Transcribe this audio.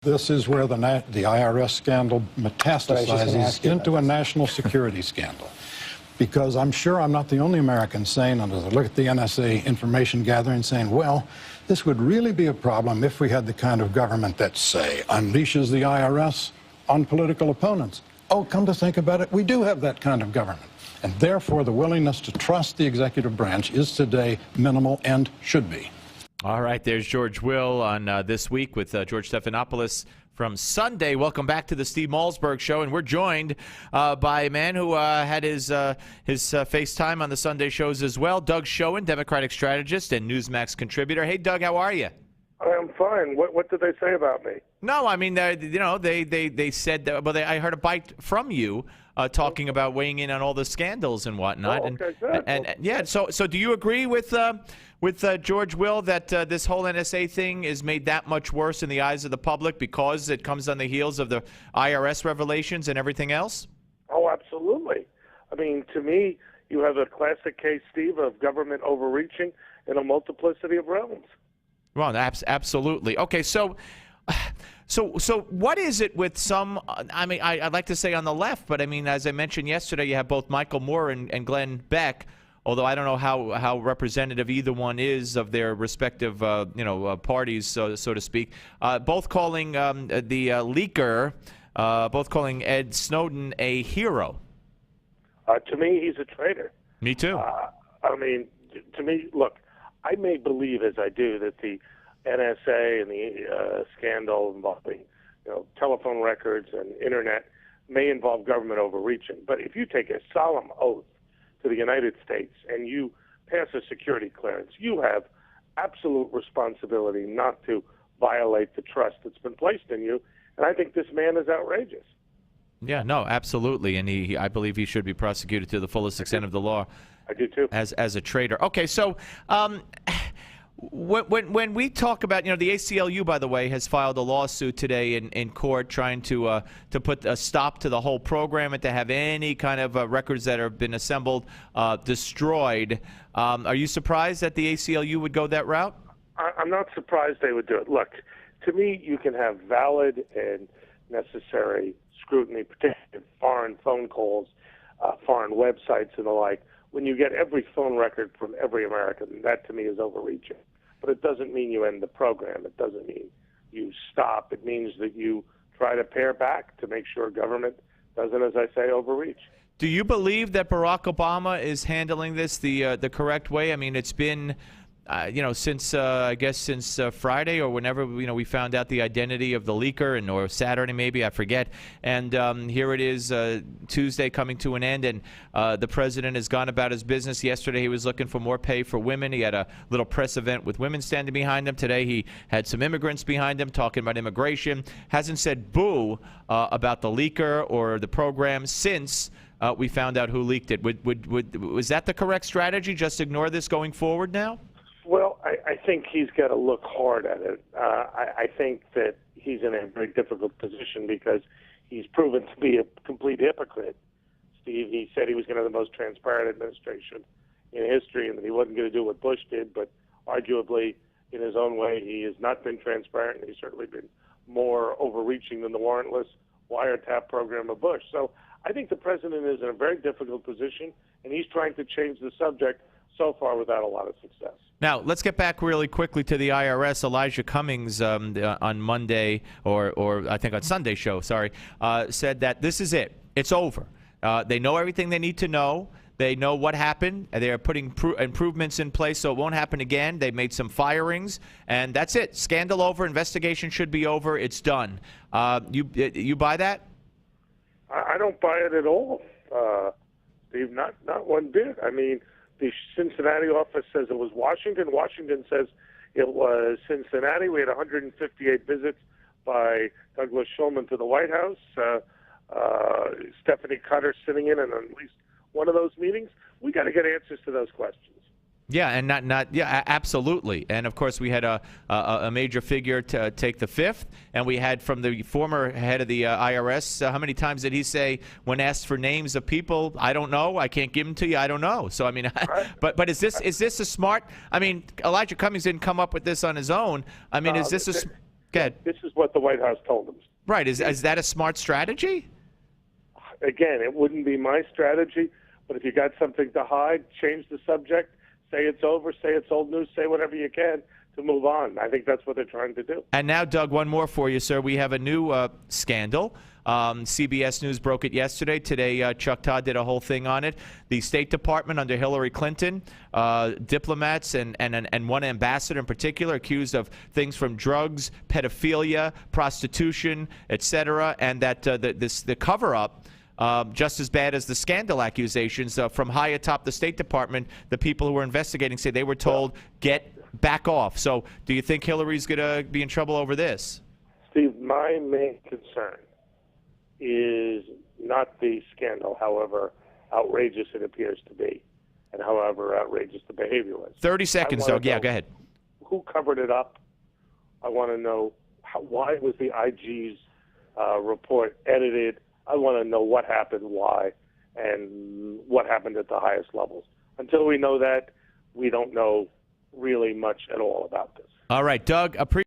This is where the IRS scandal metastasizes into a national security scandal. Because I'm sure I'm not the only American saying, under the look at the NSA information gathering, saying, well, this would really be a problem if we had the kind of government that, say, unleashes the IRS on political opponents. Oh, come to think about it, we do have that kind of government. And therefore, the willingness to trust the executive branch is today minimal and should be. All right, there's George Will on This Week with George Stephanopoulos from Sunday. Welcome back to the Steve Malzberg Show, and we're joined by a man who had his FaceTime on the Sunday shows as well, Doug Schoen, Democratic strategist and Newsmax contributor. Hey, Doug, how are you? I'm fine. What did they say about me? No, I mean, they said that. Well, I heard a bite from you talking about weighing in on all the scandals and whatnot. Oh, okay, good. And yeah, so do you agree with George Will that this whole NSA thing is made that much worse in the eyes of the public because it comes on the heels of the IRS revelations and everything else? Oh, absolutely. I mean, to me, you have a classic case, Steve, of government overreaching in a multiplicity of realms. Well, absolutely. Okay, so what is it with some? I mean, I'd like to say on the left, but I mean, as I mentioned yesterday, you have both Michael Moore and Glenn Beck. Although I don't know how representative either one is of their respective parties, so to speak. Both calling the leaker, both calling Ed Snowden a hero. To me, he's a traitor. Me too. I mean, to me, look, I may believe as I do that the NSA and the scandal involving telephone records and internet may involve government overreaching. But if you take a solemn oath to the United States and you pass a security clearance, you have absolute responsibility not to violate the trust that's been placed in you. And I think this man is outrageous. Yeah, no, absolutely. And I believe he should be prosecuted to the fullest extent of the law. I do too. As a traitor. Okay, so when we talk about, the ACLU, by the way, has filed a lawsuit today in court trying to put a stop to the whole program and to have any kind of records that have been assembled destroyed. Are you surprised that the ACLU would go that route? I'm not surprised they would do it. Look, to me, you can have valid and necessary scrutiny, particularly foreign phone calls, foreign websites and the like. When you get every phone record from every American, that to me is overreaching. But it doesn't mean you end the program. It doesn't mean you stop. It means that you try to pare back to make sure government doesn't, as I say, overreach. Do you believe that Barack Obama is handling this the correct way? I mean, it's been since since Friday or whenever we found out the identity of the leaker, or Saturday maybe, I forget. And here it is, Tuesday coming to an end, and the president has gone about his business. Yesterday he was looking for more pay for women. He had a little press event with women standing behind him. Today he had some immigrants behind him talking about immigration. Hasn't said boo about the leaker or the program since we found out who leaked it. Was that the correct strategy? Just ignore this going forward now? Well, I think he's got to look hard at it. I think that he's in a very difficult position because he's proven to be a complete hypocrite. Steve, he said he was going to have the most transparent administration in history and that he wasn't going to do what Bush did, but arguably, in his own way, he has not been transparent, and he's certainly been more overreaching than the warrantless wiretap program of Bush. So I think the president is in a very difficult position, and he's trying to change the subject so far without a lot of success. Now, let's get back really quickly to the IRS. Elijah Cummings on Monday, or I think on Sunday show, said that this is it. It's over. They know everything they need to know. They know what happened. They're putting improvements in place so it won't happen again. They made some firings, and that's it. Scandal over. Investigation should be over. It's done. You buy that? I don't buy it at all, Steve. Not one bit. I mean, the Cincinnati office says it was Washington. Washington says it was Cincinnati. We had 158 visits by Douglas Shulman to the White House. Stephanie Cutter sitting in at least one of those meetings. We got to get answers to those questions. Yeah, and absolutely. And of course, we had a major figure to take the fifth, and we had from the former head of the IRS. How many times did he say, when asked for names of people, I don't know, I can't give them to you, I don't know. So I mean, but is this a smart? I mean, Elijah Cummings didn't come up with this on his own. I mean, is this a? Go ahead. This is what the White House told him. Right. Is that a smart strategy? Again, it wouldn't be my strategy, but if you got something to hide, change the subject, say it's over, say it's old news, say whatever you can to move on. I think that's what they're trying to do. And now, Doug, one more for you, sir. We have a new scandal. CBS News broke it yesterday. Today, Chuck Todd did a whole thing on it. The State Department under Hillary Clinton, diplomats and one ambassador in particular accused of things from drugs, pedophilia, prostitution, etc., and that the cover-up, just as bad as the scandal accusations from high atop the State Department, the people who were investigating say they were told, back off. So do you think Hillary's going to be in trouble over this? Steve, my main concern is not the scandal, however outrageous it appears to be, and however outrageous the behavior was. 30 seconds, Doug. Yeah, go ahead. Who covered it up? I want to know why was the IG's report edited? I want to know what happened, why, and what happened at the highest levels. Until we know that, we don't know really much at all about this. All right, Doug, appreciate